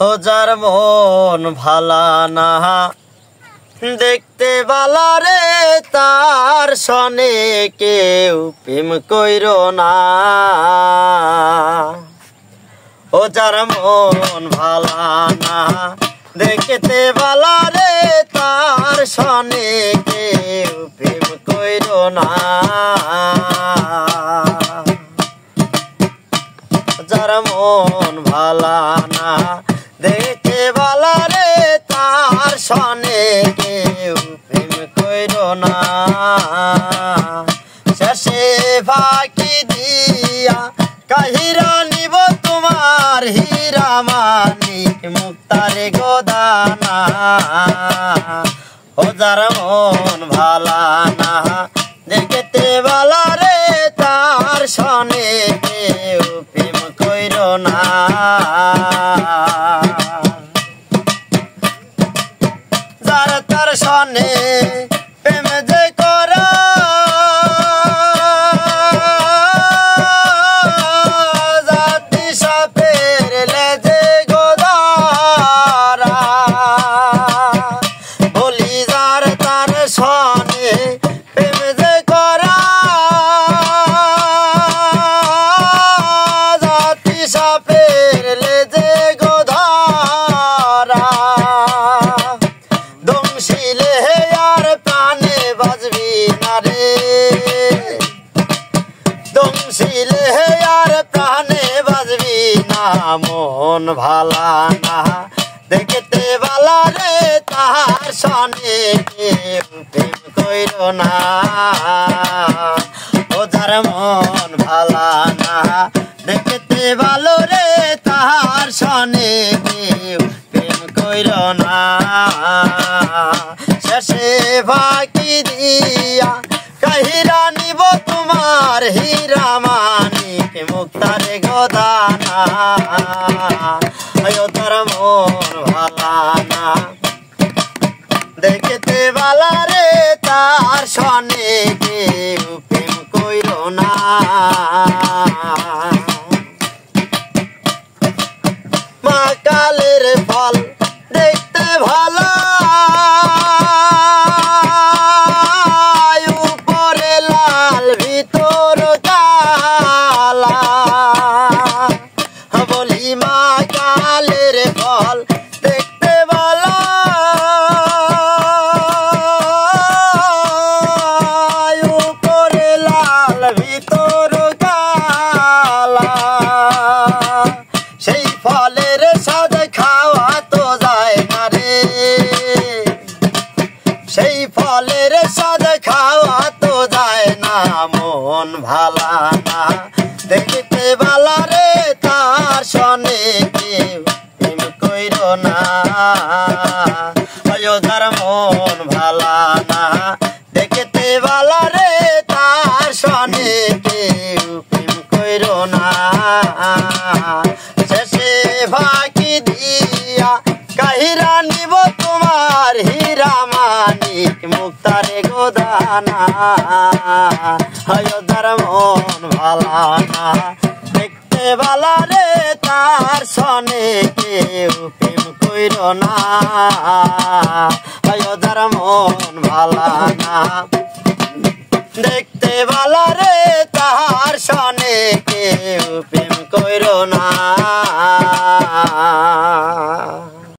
ও যার মন ভালা না দেখতে বালা রে তার সনে কেউ প্রেম কইরো না। ও যার মন ভালা না দেখতে বালা রে তার সনে কেউ প্রেম কইরো না। যার মন ভালা না দেখতে বালা রে তার সনে কেউ প্রেম কইরো না। শেষে ফাঁকি দিয়া কাহিরা নিব তোমার হীরা মানিক মুক্তারে গোদানা। ও যার মন ভালা না দেখতে বালা রে তার সনে কেউ প্রেম কইরো না। যার তার সনে প্রেম যে করা জাতি সাপের লেজে গোদারা। বলি যার তার সনে প্রেম যে করা জাতি সাপের লেজে গোদারা। দংশিলে আর প্রাণে বাজবি না রে, দংশিলে আর প্রাণে বাজবি না। মন ভালা না দেখতে বালা রে তার সনে কেউ প্রেম কইরো না। ও যার মন ভালা না দেখতে ভালো রে তার সনে কেউ প্রেম কইরো না। শেষে ফাঁকি দিয়া কাহিরা নিব তোমার হীরা মানিক মুক্তারে গোদানা। ও তার মন ভালা না দেখতে বালা রে তার সনে কেউ প্রেম কইরো না। মা কালের ফল দেখতে ভালো উপরে লাল ভিতর কালা। বলি মা কালের ফল দেখতে ভালো উপরে লাল ভিতর কালা। সেই ফলের স্বাদ খাওয়া তো যায় না রে, সেই ফলের স্বাদ খাওয়া তো যায় না। মন ভালা না দেখতে বালা রে তার সনে কেউ প্রেম কইরো না। ও যার মন ভালা না দেখতে বালা রে তার সনে কেউ প্রেম কইরো না। শেষে ফাঁকি দিয়া কাহিরা নিব তোমার হীরা মানিক মুক্তারে গোদানা। ও যার মন ভালা না দেখতে বালা রে তার সনে কেউ প্রেম কইরো না। ও যার মন ভালা না দেখতে বালা রে তার সনে কেউ প্রেম কইরো না।